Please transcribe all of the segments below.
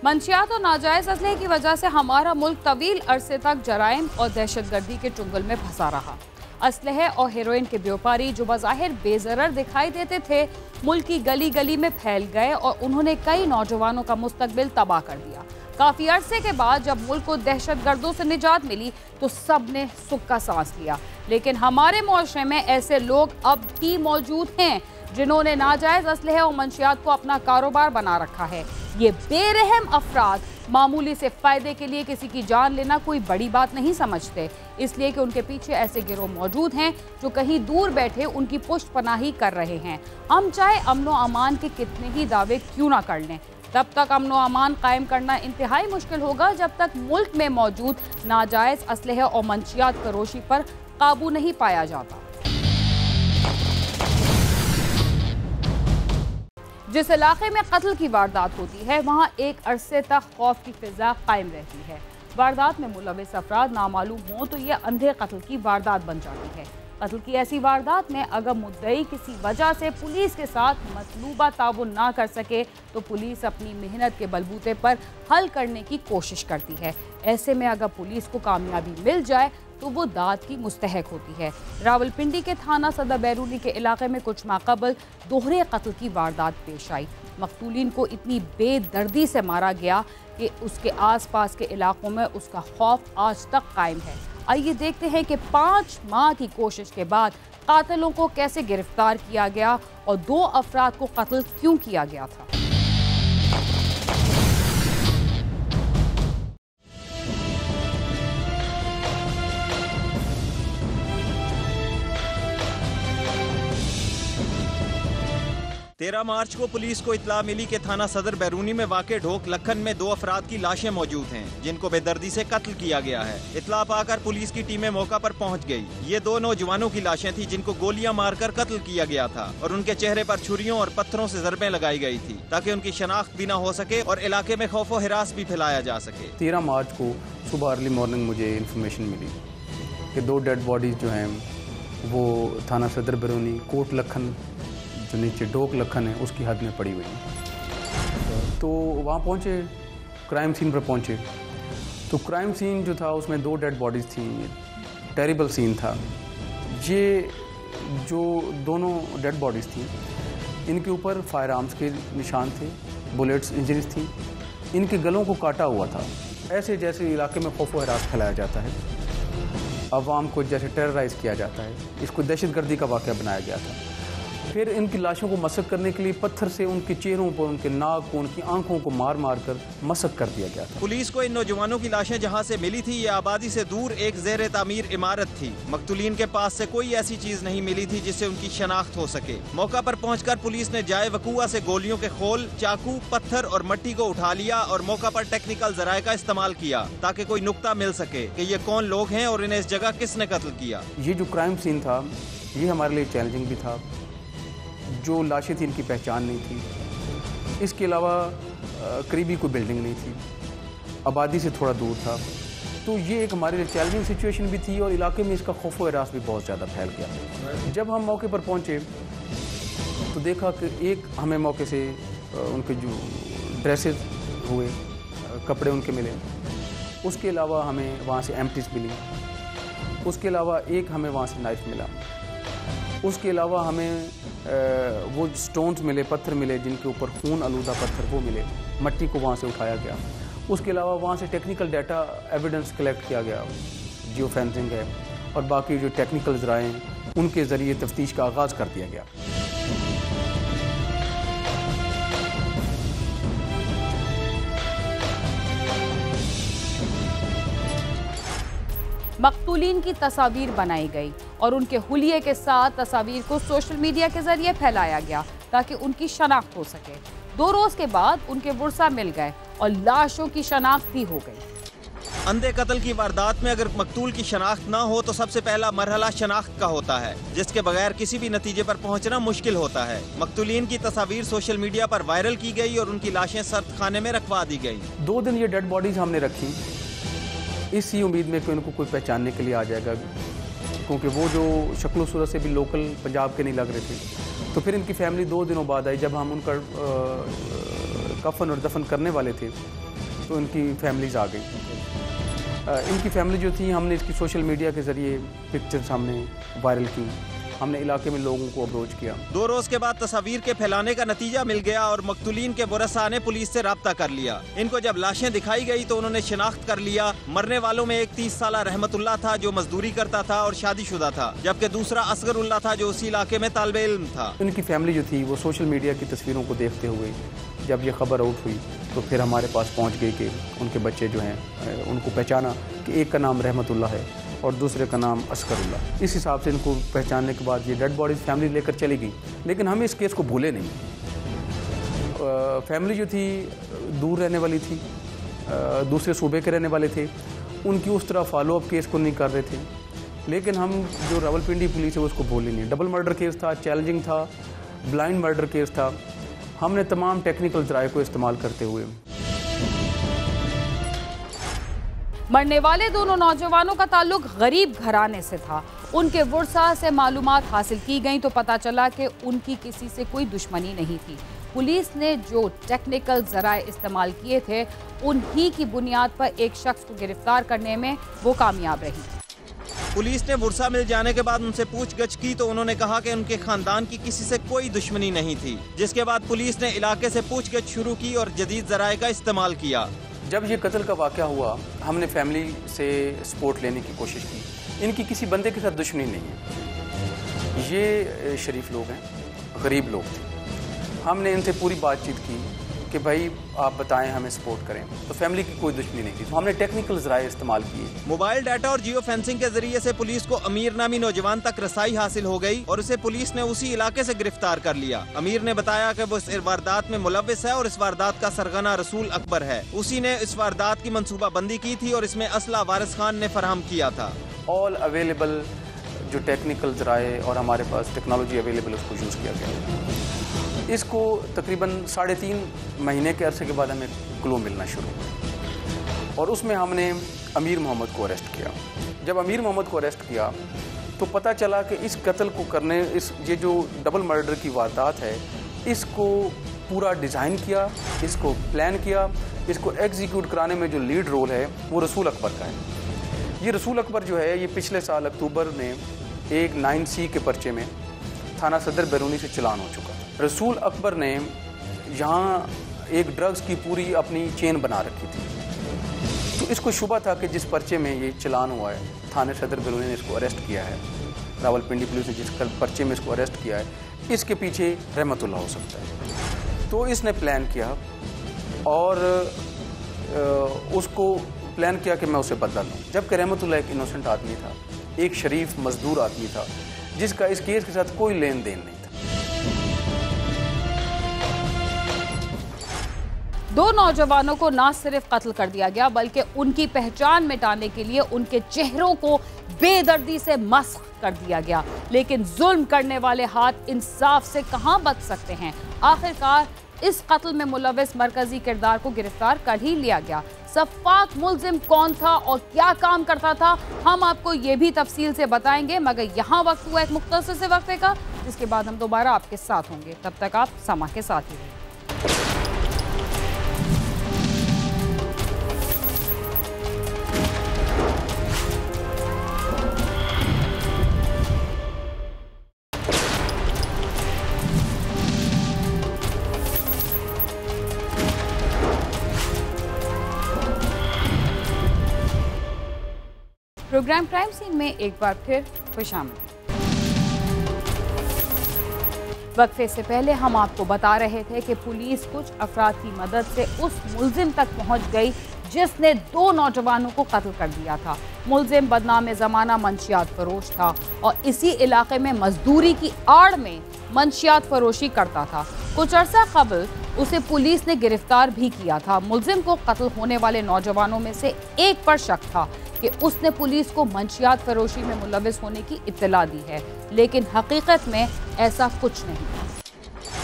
मंशियात और नाजायज असलहे की वजह से हमारा मुल्क तवील अरसे तक जराइम और दहशतगर्दी के चुंगल में फंसा रहा। असलहे और हेरोइन के व्यापारी जो बज़ाहिर बेज़रर दिखाई देते थे, मुल्क की गली गली में फैल गए और उन्होंने कई नौजवानों का मुस्तकबिल तबाह कर दिया। काफ़ी अरसे के बाद जब मुल्क को दहशतगर्दों से निजात मिली तो सब ने सुख का सांस लिया, लेकिन हमारे मुआशरे में ऐसे लोग अब भी मौजूद हैं जिन्होंने नाजायज असलहे और मंशियात को अपना कारोबार बना रखा है। ये बेरहम अफराद मामूली से फ़ायदे के लिए किसी की जान लेना कोई बड़ी बात नहीं समझते, इसलिए कि उनके पीछे ऐसे गिरोह मौजूद हैं जो कहीं दूर बैठे उनकी पुष्ट पनाही कर रहे हैं। हम चाहे अमनो अमान के कितने ही दावे क्यों ना कर लें, तब तक अमनो अमान कायम करना इंतहाई मुश्किल होगा जब तक मुल्क में मौजूद नाजायज असलहे और मंशियात फरोशी पर काबू नहीं पाया जाता। जिस इलाके में कत्ल की वारदात होती है वहाँ एक अरसे तक खौफ की फिजा कायम रहती है। वारदात में मुलविस अफराद नामालूम हों तो यह अंधे कत्ल की वारदात बन जाती है। कत्ल की ऐसी वारदात में अगर मुद्दई किसी वजह से पुलिस के साथ मतलूबा ताउन ना कर सके तो पुलिस अपनी मेहनत के बलबूते पर हल करने की कोशिश करती है। ऐसे में अगर पुलिस को कामयाबी मिल जाए तो वो दाद की मुस्तहक होती है। रावलपिंडी के थाना सदर बैरूनी के इलाके में कुछ माह कबल दोहरे कत्ल की वारदात पेश आई। मकतूलीन को इतनी बेदर्दी से मारा गया कि उसके आसपास के इलाकों में उसका खौफ आज तक कायम है। आइए देखते हैं कि 5 माह की कोशिश के बाद कातिलों को कैसे गिरफ्तार किया गया और 2 अफराद को कत्ल क्यों किया गया था। तेरह मार्च को पुलिस को इत्तला मिली कि थाना सदर बैरूनी में वाक़े ढोक लखन में 2 अफराद की लाशें मौजूद हैं जिनको बेदर्दी से कत्ल किया गया है। इत्तला पाकर पुलिस की टीमें मौका पर पहुंच गई। ये 2 नौजवानों की लाशें थी जिनको गोलियां मारकर कत्ल किया गया था और उनके चेहरे पर छुरियों और पत्थरों से ज़रबें लगाई गई थी ताकि उनकी शनाख्त भी न हो सके और इलाके में खौफो हिरास भी फैलाया जा सके। 13 मार्च को सुबह अर्ली मॉर्निंग मुझे इन्फॉर्मेशन मिली कि 2 डेड बॉडीज जो हैं वो थाना सदर बैरूनी कोट लखन जो नीचे डोक लखन है उसकी हद में पड़ी हुई है। तो वहाँ पहुँचे, क्राइम सीन पर पहुँचे तो क्राइम सीन जो था उसमें 2 डेड बॉडीज़ थी। टेरिबल सीन था। ये जो दोनों डेड बॉडीज़ थी इनके ऊपर फायर आर्म्स के निशान थे, बुलेट्स इंजरीज थी, इनके गलों को काटा हुआ था। ऐसे जैसे इलाके में खौफ व हरास फैलाया जाता है, अवाम को जैसे टेरराइज़ किया जाता है, इसको दहशतगर्दी का वाक़या बनाया गया था। फिर इनकी लाशों को मसक करने के लिए पत्थर से उनके चेहरों पर, उनके नाक को, उनकी आंखों को मार मार कर मसक कर दिया गया था। पुलिस को इन नौजवानों की लाशें जहां से मिली थी ये आबादी से दूर एक ज़ेर तामीर इमारत थी। मकतूलीन के पास से कोई ऐसी चीज नहीं मिली थी जिससे उनकी शनाख्त हो सके। मौका पर पहुंचकर पुलिस ने जाए वकूआ से गोलियों के खोल, चाकू, पत्थर और मट्टी को उठा लिया और मौका पर टेक्निकल जराये का इस्तेमाल किया ताकि कोई नुक्ता मिल सके कि ये कौन लोग हैं और इन्हें इस जगह किसने कत्ल किया। ये जो क्राइम सीन था ये हमारे लिए चैलेंजिंग भी था। जो लाशें थी इनकी पहचान नहीं थी। इसके अलावा करीबी कोई बिल्डिंग नहीं थी, आबादी से थोड़ा दूर था। तो ये एक हमारे लिए चैलेंजिंग सिचुएशन भी थी और इलाके में इसका खौफ व हरास भी बहुत ज़्यादा फैल गया। जब हम मौके पर पहुँचे तो देखा कि एक हमें मौके से उनके जो ड्रेसेस हुए, कपड़े उनके मिले। उसके अलावा हमें वहाँ से एम्प्टीज मिली। उसके अलावा एक हमें वहाँ से नाइफ मिला। उसके अलावा हमें वो स्टोन्स मिले, पत्थर मिले जिनके ऊपर खून आलूदा पत्थर वो मिले। मट्टी को वहाँ से उठाया गया। उसके अलावा वहाँ से टेक्निकल डाटा एविडेंस कलेक्ट किया गया, जियो फेंसिंग है और बाकी जो टेक्निकल ज़राए हैं उनके ज़रिए तफ्तीश का आगाज़ कर दिया गया। मकतूलीन की तस्वीर बनाई गई और उनके हुलिये के साथ तस्वीर को सोशल मीडिया के जरिए फैलाया गया ताकि उनकी शनाख्त हो सके। 2 रोज के बाद उनके वर्सा मिल गए और लाशों की शनाख्त भी हो गई। अंधे कत्ल की वारदात में अगर मकतूल की शनाख्त ना हो तो सबसे पहला मरहला शनाख्त का होता है, जिसके बगैर किसी भी नतीजे पर पहुंचना मुश्किल होता है। मकतूलीन की तस्वीर सोशल मीडिया पर वायरल की गई और उनकी लाशें सर्द खाने में रखवा दी गई। 2 दिन ये डेड बॉडीज हमने रखी इसी उम्मीद में कि उनको कोई पहचानने के लिए आ जाएगा, क्योंकि वो जो शक्ल सूरत से भी लोकल पंजाब के नहीं लग रहे थे। तो फिर इनकी फैमिली 2 दिनों बाद आई। जब हम उनका कफन और दफन करने वाले थे तो इनकी फैमिलीज़ आ गई। इनकी फैमिली जो थी, हमने इसकी सोशल मीडिया के ज़रिए पिक्चर्स हमने वायरल की, हमने इलाके में लोगों को अप्रोच किया। 2 रोज के बाद तस्वीर के फैलाने का नतीजा मिल गया और मकतूलीन के वरसा ने पुलिस से राब्ता कर लिया। इनको जब लाशें दिखाई गई तो उन्होंने शिनाख्त कर लिया। मरने वालों में एक 30 साला रहमतुल्लाह था जो मजदूरी करता था और शादीशुदा था, जबकि दूसरा असगरुल्लाह था जो उसी इलाके में तालिबे इल्म था। इनकी फैमिली जो थी वो सोशल मीडिया की तस्वीरों को देखते हुए जब ये खबर आउट हुई तो फिर हमारे पास पहुंच गई कि उनके बच्चे जो हैं उनको पहचाना कि एक का नाम रहमतुल्लाह है और दूसरे का नाम असगरुल्लाह। इस हिसाब से इनको पहचानने के बाद ये डेड बॉडीज फैमिली लेकर चली गई, लेकिन हम इस केस को भूले नहीं। फैमिली जो थी दूर रहने वाली थी, दूसरे सूबे के रहने वाले थे, उनकी उस तरह फॉलोअप केस को नहीं कर रहे थे, लेकिन हम जो रावलपिंडी पुलिस है उसको भूले नहीं। डबल मर्डर केस था, चैलेंजिंग था, ब्लाइंड मर्डर केस था। हमने तमाम टेक्निकल ज़राए को इस्तेमाल करते हुए मरने वाले दोनों नौजवानों का ताल्लुक गरीब घराने से था। उनके वुरसा से मालूमात हासिल की गई तो पता चला कि उनकी किसी से कोई दुश्मनी नहीं थी। पुलिस ने जो टेक्निकल जराए इस्तेमाल किए थे उन्हीं की बुनियाद पर एक शख्स को गिरफ्तार करने में वो कामयाब रही। पुलिस ने वुरसा मिल जाने के बाद उनसे पूछगछ की तो उन्होंने कहा कि उनके खानदान की किसी से कोई दुश्मनी नहीं थी, जिसके बाद पुलिस ने इलाके से पूछगछ शुरू की और जदीद जराए का इस्तेमाल किया। जब ये कत्ल का वाक़या हुआ, हमने फैमिली से सपोर्ट लेने की कोशिश की। इनकी किसी बंदे के साथ दुश्मनी नहीं है, ये शरीफ लोग हैं, गरीब लोग थे। हमने इनसे पूरी बातचीत की कि भाई आप बताएं, हमें सपोर्ट करें, तो फैमिली की कोई दुश्मनी नहीं थी। तो हमने टेक्निकल ज़राए इस्तेमाल किए। मोबाइल डाटा और जियो फेंसिंग के जरिए से पुलिस को अमीर नामी नौजवान तक रसाई हासिल हो गई और उसे पुलिस ने उसी इलाके से गिरफ्तार कर लिया। अमीर ने बताया कि वो इस वारदात में मुलव्विस है और इस वारदात का सरगना रसूल अकबर है। उसी ने इस वारदात की मंसूबाबंदी की थी और इसमें असला वारिस खान ने फराहम किया था। ऑल अवेलेबल जो टेक्निकल ज़राए और हमारे पास टेक्नोलॉजी अवेलेबल उसको यूज़ किया गया। इसको तकरीबन 3.5 महीने के अरसे के बाद हमें क्लू मिलना शुरू हुआ और उसमें हमने अमीर मोहम्मद को अरेस्ट किया। जब अमीर मोहम्मद को अरेस्ट किया तो पता चला कि इस कत्ल को करने, ये जो डबल मर्डर की वारदात है, इसको पूरा डिज़ाइन किया, इसको प्लान किया, इसको एग्जीक्यूट कराने में जो लीड रोल है वो रसूल अकबर का है। ये रसूल अकबर जो है, ये पिछले साल अक्टूबर में एक 9C के पर्चे में थाना सदर बैरूनी से चलान हो चुका। रसूल अकबर ने यहाँ एक ड्रग्स की पूरी अपनी चेन बना रखी थी, तो इसको शुबा था कि जिस पर्चे में ये चलान हुआ है, थाने सदर बैरूनी ने इसको अरेस्ट किया है, रावलपिंडी पुलिस ने जिस पर्चे में इसको अरेस्ट किया है, इसके पीछे रहमतुल्लाह हो सकता है। तो इसने प्लान किया और उसको प्लान किया कि मैं उसे बदला लूँ, जबकि रहमतुल्लाह एक इनोसेंट आदमी था, एक शरीफ मजदूर आदमी था जिसका इस केस के साथ कोई लेन देन नहीं था। 2 नौजवानों को न सिर्फ कत्ल कर दिया गया बल्कि उनकी पहचान मिटाने के लिए उनके चेहरों को बेदर्दी से मस्ख कर दिया गया। लेकिन जुल्म करने वाले हाथ इंसाफ से कहां बच सकते हैं। आखिरकार इस कत्ल में मुलव्विस मरकजी किरदार को गिरफ्तार कर ही लिया गया। सफ़ाक मुल्जिम कौन था और क्या काम करता था, हम आपको ये भी तफसील से बताएंगे, मगर यहाँ वक्त हुआ एक मुख्तसर से वक्फे का, जिसके बाद हम दोबारा आपके साथ होंगे। तब तक आप समा के साथ ही रहिए। प्रोग्राम क्राइम सीन में एक बार फिर खुशामदीद। वक्फे से पहले हम आपको बता रहे थे कि पुलिस कुछ अफराद की मदद से उस मुल्जिम तक पहुंच गई जिसने 2 नौजवानों को कत्ल कर दिया था। मुल्जिम बदनाम ज़माना मंशियात फरोश था और इसी इलाके में मजदूरी की आड़ में मंशियात फरोशी करता था। कुछ अरसा कबल उसे पुलिस ने गिरफ्तार भी किया था। मुल्जिम को कत्ल होने वाले नौजवानों में से एक पर शक था कि उसने पुलिस को मंशियात फरोशी में मुलव्विस होने की इत्तला दी है, लेकिन हकीकत में ऐसा कुछ नहीं।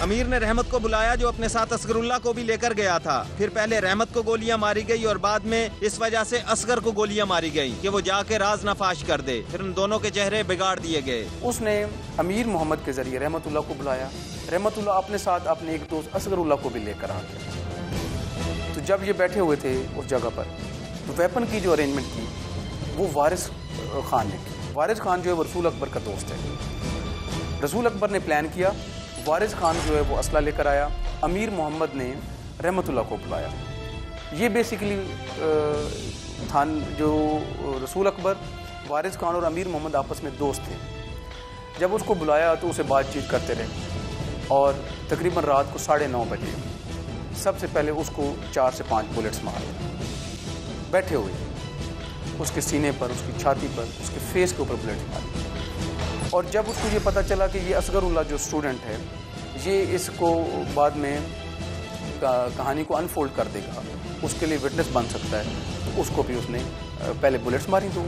अमीर ने रहमत को बुलाया जो अपने साथ असगरुल्लाह को भी लेकर गया था। फिर पहले रहमत को गोलियां मारी गई और बाद में इस वजह से असगर को गोलियां मारी गई कि वो जाके राज नफाश कर दे। फिर उन दोनों के चेहरे बिगाड़ दिए गए। उसने अमीर मोहम्मद के जरिए रहमतुल्लाह को बुलाया। रहमतुल्लाह अपने साथ अपने एक दोस्त असगरुल्लाह को भी लेकर आ गया। तो जब ये बैठे हुए थे उस जगह पर, तो वेपन की जो अरेंजमेंट की वो वारिस खान ने की। वारिस खान जो है वो रसूल अकबर का दोस्त है। रसूल अकबर ने प्लान किया, वारिस खान जो है वो असला लेकर आया, अमीर मोहम्मद ने रहमतुल्लाह को बुलाया। ये बेसिकली जो रसूल अकबर, वारिस खान और अमीर मोहम्मद आपस में दोस्त थे। जब उसको बुलाया तो उसे बातचीत करते रहे और तकरीबन रात को 9:30 बजे सबसे पहले उसको 4 से 5 बुलेट्स मारे बैठे हुए, उसके सीने पर, उसकी छाती पर, उसके फेस के ऊपर बुलेट्स मारे। और जब उसको ये पता चला कि ये असगरुल्लाह जो स्टूडेंट है ये इसको बाद में कहानी को अनफोल्ड कर देगा, उसके लिए विटनेस बन सकता है, तो उसको भी उसने पहले बुलेट्स मारी, तो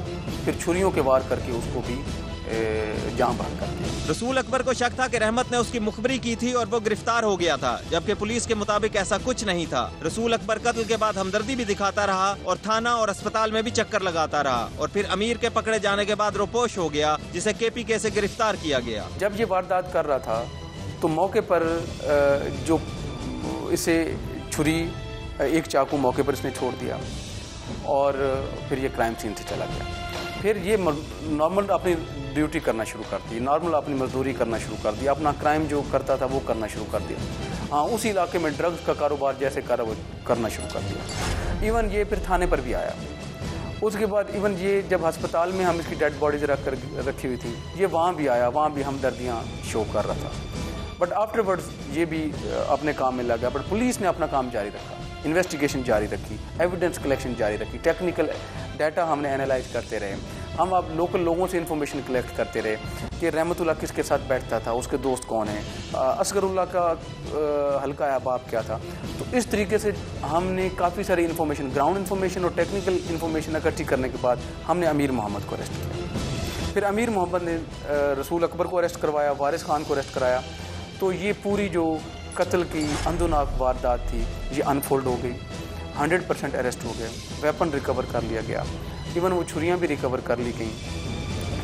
फिर छुरियों के वार करके उसको भी जान बहक कर दिया। रसूल अकबर को शक था कि रहमत ने उसकी मुखबरी की थी और वो गिरफ्तार हो गया था, जबकि पुलिस के मुताबिक ऐसा कुछ नहीं था। रसूल अकबर कत्ल के बाद हमदर्दी भी दिखाता रहा और थाना और अस्पताल में भी चक्कर लगाता रहा और फिर अमीर के पकड़े जाने के बाद रोपोश हो गया, जिसे KPK से गिरफ्तार किया गया। जब ये वारदात कर रहा था तो मौके पर जो इसे छुरी, एक चाकू मौके पर इसने छोड़ दिया और फिर ये क्राइम सीन से चला गया। फिर ये नॉर्मल अपनी ड्यूटी करना शुरू कर दी, नॉर्मल अपनी मजदूरी करना शुरू कर दिया, अपना क्राइम जो करता था वो करना शुरू कर दिया। हाँ, उसी इलाके में ड्रग्स का कारोबार जैसे करना शुरू कर दिया। इवन ये फिर थाने पर भी आया। उसके बाद इवन ये जब अस्पताल में हम इसकी डेड बॉडीज रखी हुई थी, ये वहाँ भी आया, वहाँ भी हमदर्दियाँ शो कर रहा था। बट आफ्टरवर्ड्स ये भी अपने काम में लगा। बट पुलिस ने अपना काम जारी रखा, इन्वेस्टिगेशन जारी रखी, एविडेंस कलेक्शन जारी रखी, टेक्निकल डाटा हमने एनालाइज करते रहे। हम अब लोकल लोगों से इन्फॉर्मेशन कलेक्ट करते रहे कि रहमतुल्लाह किसके साथ बैठता था, उसके दोस्त कौन है, असगरुल्लाह का हल्का अहबाब क्या था। तो इस तरीके से हमने काफ़ी सारी इन्फॉर्मेशन, ग्राउंड इन्फॉर्मेशन और टेक्निकल इन्फॉर्मेशन इकट्ठी करने के बाद हमने अमीर मोहम्मद को अरेस्ट किया। फिर अमीर मोहम्मद ने रसूल अकबर को अरेस्ट करवाया, वारिस खान को अरेस्ट कराया। तो ये पूरी जो कत्ल की अंदुनाक वारदात थी ये अनफोल्ड हो गई। 100% अरेस्ट हो गए, वेपन रिकवर कर लिया गया, इवन वो छुरियां भी रिकवर कर ली गई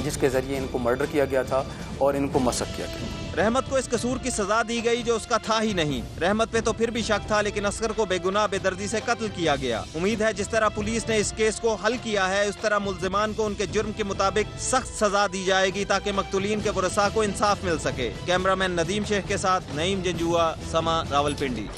जिसके ज़रिए इनको मर्डर किया गया था और इनको मसक किया गया। रहमत को इस कसूर की सजा दी गई जो उसका था ही नहीं। रहमत पे तो फिर भी शक था, लेकिन असगर को बेगुनाह बेदर्दी से कत्ल किया गया। उम्मीद है जिस तरह पुलिस ने इस केस को हल किया है उस तरह मुल्जिमान को उनके जुर्म के मुताबिक सख्त सजा दी जाएगी ताकि मकतूलीन के वरसा को इंसाफ मिल सके। कैमरामैन नदीम शेख के साथ नईम जंजुआ, समा, रावलपिंडी।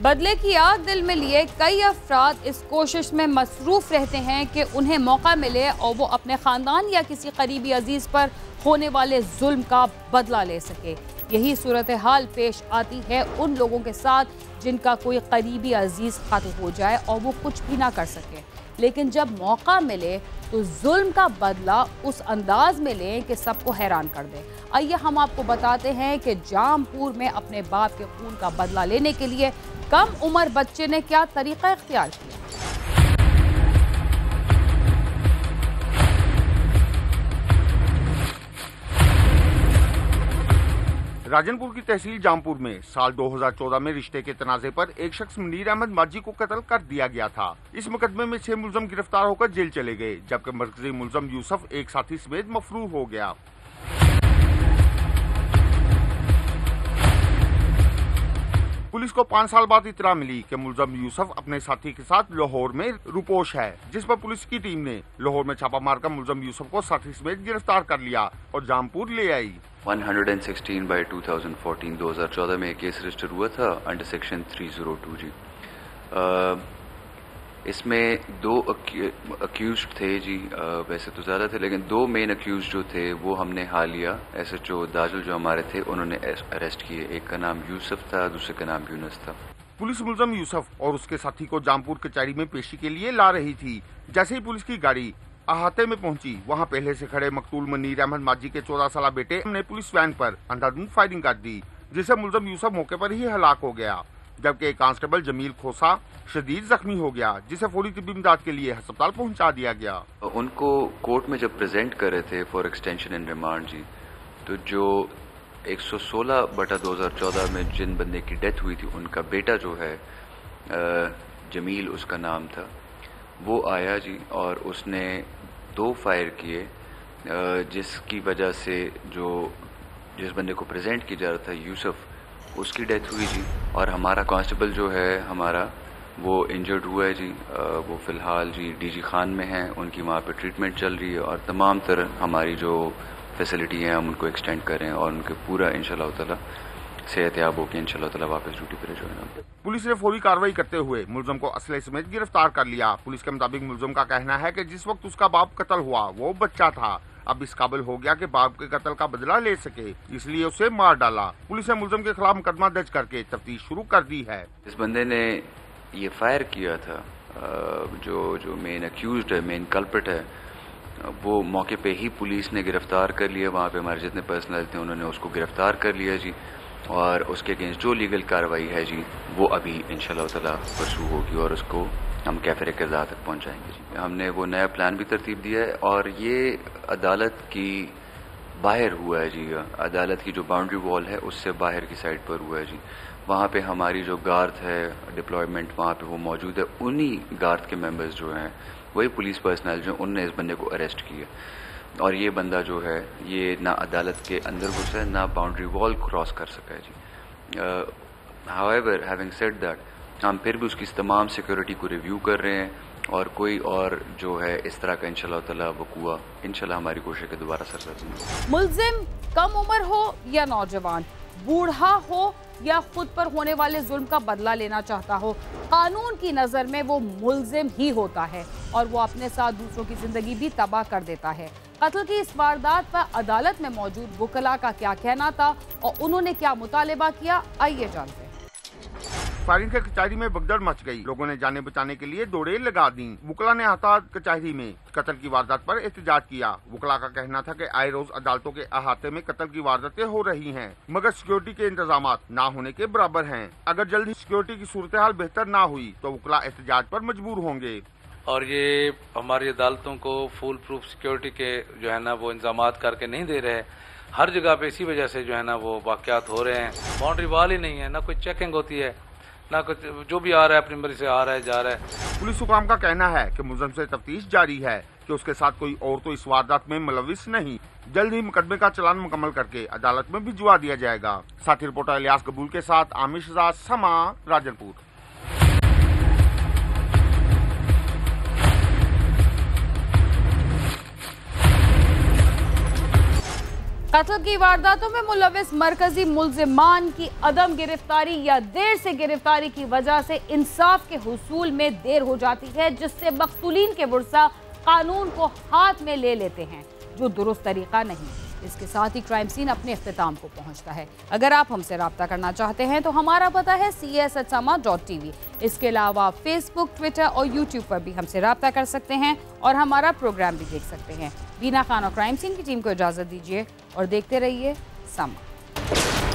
बदले की आग दिल में लिए कई अफराद इस कोशिश में मसरूफ रहते हैं कि उन्हें मौका मिले और वो अपने ख़ानदान या किसी करीबी अजीज़ पर होने वाले जुल्म का बदला ले सके। यही सूरत हाल पेश आती है उन लोगों के साथ जिनका कोई करीबी अजीज़ कत्ल हो जाए और वो कुछ भी ना कर सके, लेकिन जब मौका मिले तो जुल्म का बदला उस अंदाज में लें कि सबको हैरान कर दे। आइए हम आपको बताते हैं कि जामपुर में अपने बाप के खून का बदला लेने के लिए कम उम्र बच्चे ने क्या तरीका इख्तियार किया। राजनपुर की तहसील जामपुर में साल 2014 में रिश्ते के तनाजे पर एक शख्स मुनीर अहमद माजी को कत्ल कर दिया गया था। इस मुकदमे में 6 मुलजम गिरफ्तार होकर जेल चले गए, जबकि मरकजी मुलजम यूसुफ एक साथी समेत मफरूर हो गया। पुलिस को 5 साल बाद इतला मिली कि मुलजम यूसुफ अपने साथी के साथ लाहौर में रुपोश है, जिस पर पुलिस की टीम ने लाहौर में छापा मारकर मुलजम यूसुफ को साथी समेत गिरफ्तार कर लिया और जामपुर ले आई। 116/2014 में एक केस रजिस्टर हुआ था अंडर सेक्शन 302 जी। इसमें 2 अक्यूज थे जी, वैसे तो ज़्यादा थे लेकिन 2 मेन अक्यूज जो थे वो हमने हालिया SHO दाजुल जो हमारे थे उन्होंने अरेस्ट किए। एक का नाम यूसुफ था, दूसरे का नाम यूनुस था। पुलिस मुलजम यूसुफ और उसके साथी को जामपुर कचहरी में पेशी के लिए ला रही थी। जैसे ही पुलिस की गाड़ी अहाते में पहुंची, वहां पहले से खड़े मकतूल मुनीर अहमद माजी के 14 साल बेटे ने पुलिस वैन पर अंधाधुंध फायरिंग कर दी, जिससे मुलजम यूसुफ मौके पर ही हलाक हो गया, जबकि एक कांस्टेबल जमील खोसा शदीद जख्मी हो गया, जिसे फौरी तिब्बी इमदाद के लिए अस्पताल पहुंचा दिया गया। उनको कोर्ट में जब प्रेजेंट कर रहे थे फॉर एक्सटेंशन इन रिमांड जी, तो जो 116/2014 में जिन बंदे की डेथ हुई थी उनका बेटा जो है जमील उसका नाम था, वो आया जी और उसने 2 फायर किए, जिसकी वजह से जिस बंदे को प्रेजेंट किया जा रहा था यूसुफ, उसकी डेथ हुई जी। और हमारा कांस्टेबल जो है हमारा वो इंजर्ड हुआ है जी। वो फ़िलहाल जी डीजी खान में हैं, उनकी वहाँ पे ट्रीटमेंट चल रही है और तमाम तरह हमारी जो फैसिलिटी हैं हम उनको एक्सटेंड करें और उनके पूरा इंशाल्लाह ताला सेहतयाब होकर इंशाल्लाह ताला वापस ड्यूटी पर ज्वाइन होंगे। पुलिस ने फौरी कार्रवाई करते हुए मुलजम को असले समेत गिरफ्तार कर लिया। पुलिस के मुताबिक मुलजम का कहना है कि जिस वक्त उसका बाप कत्ल हुआ वो बच्चा था, अब इस काबिल हो गया कि बाप के कत्ल का बदला ले सके, इसलिए उसे मार डाला। पुलिस ने मुलजम के खिलाफ मुकदमा दर्ज करके तफ्तीश शुरू कर दी है। इस बंदे ने ये फायर किया था, जो मेन अक्यूज्ड है, मेन कल्प्रिट है, वो मौके पे ही पुलिस ने गिरफ्तार कर लिया। वहाँ पे हमारे जितने पर्सनल थे उन्होंने उसको गिरफ्तार कर लिया जी और उसके अगेंस्ट जो लीगल कार्रवाई है जी वो अभी इंशाल्लाह ताला परसू होगी और उसको हम कैफे कज़ा तक पहुँचाएंगे जी। हमने वो नया प्लान भी तरतीब दिया है और ये अदालत की बाहर हुआ है जी। अदालत की जो बाउंड्री वॉल है उससे बाहर की साइड पर हुआ है जी। वहाँ पे हमारी जो गार्ड है डिप्लॉयमेंट वहाँ पे वो मौजूद है। उन्हीं गार्ड के मेंबर्स जो हैं वही पुलिस पर्सनल जो उनने इस बंदे को अरेस्ट किया और ये बंदा जो है ये ना अदालत के अंदर घुसा है ना बाउंड्री वॉल क्रॉस कर सका है जी। हाउएवर हैविंग सेड दैट हम फिर भी उसकी तमाम सिक्योरिटी को रिव्यू कर रहे हैं और कोई और जो है इस तरह का इंशाल्लाह ताला वक़ुआ इंशाल्लाह हमारी कोशिश है दोबारा सरसद नहीं। मुल्जिम कम उम्र हो या नौजवान, बूढ़ा हो या खुद पर होने वाले जुल्म का बदला लेना चाहता हो, कानून की नजर में वो मुल्जिम ही होता है और वो अपने साथ दूसरों की जिंदगी भी तबाह कर देता है। कत्ल की इस वारदात पर अदालत में मौजूद वकला का क्या कहना था और उन्होंने क्या मुतालिबा किया, आइए जानते हैं। फायरिंग से कचहरी में भगदड़ मच गई। लोगों ने जाने बचाने के लिए दौड़े लगा दी। वकला ने हताहत कचहरी में कत्ल की वारदात पर एहतजाज किया। वकला का कहना था कि आए रोज अदालतों के अहाते में कत्ल की वारदातें हो रही हैं, मगर सिक्योरिटी के इंतजाम ना होने के बराबर हैं। अगर जल्द ही सिक्योरिटी की सूरत हाल बेहतर ना हुई तो वकला एहतजाज पर मजबूर होंगे। और ये हमारी अदालतों को फुल प्रूफ सिक्योरिटी के जो है ना वो इंतजामात करके नहीं दे रहे। हर जगह पे इसी वजह से जो है ना वो वाकयात हो रहे हैं। बाउंड्री वॉल ही नहीं है, ना कोई चेकिंग होती है, ना कुछ, जो भी आ रहा है अपनी मर्जी से आ रहा है जा रहा है। पुलिस हुकाम का कहना है कि मुलजिम से तफ्तीश जारी है कि उसके साथ कोई और तो इस वारदात में मुलविस नहीं। जल्द ही मुकदमे का चालान मुकम्मल करके अदालत में भिजवा दिया जाएगा। साथी रिपोर्टर इलियास कबूल के साथ आमिर शहजाद, समा, राजनपुर। कत्ल की वारदातों में मुलविस मरकजी मुल्जिमान की अदम गिरफ्तारी या देर से गिरफ्तारी की वजह से इंसाफ के हुसूल में देर हो जाती है, जिससे मकतूलीन के वर्सा कानून को हाथ में ले लेते हैं, जो दुरुस्त तरीका नहीं। इसके साथ ही क्राइम सीन अपने इख्तिताम को पहुंचता है। अगर आप हमसे रब्ता करना चाहते हैं तो हमारा पता है cs@sama.tv। इसके अलावा फेसबुक, ट्विटर और यूट्यूब पर भी हमसे रब्ता कर सकते हैं और हमारा प्रोग्राम भी देख सकते हैं। बीना खान और क्राइम सीन की टीम को इजाज़त दीजिए और देखते रहिए समा।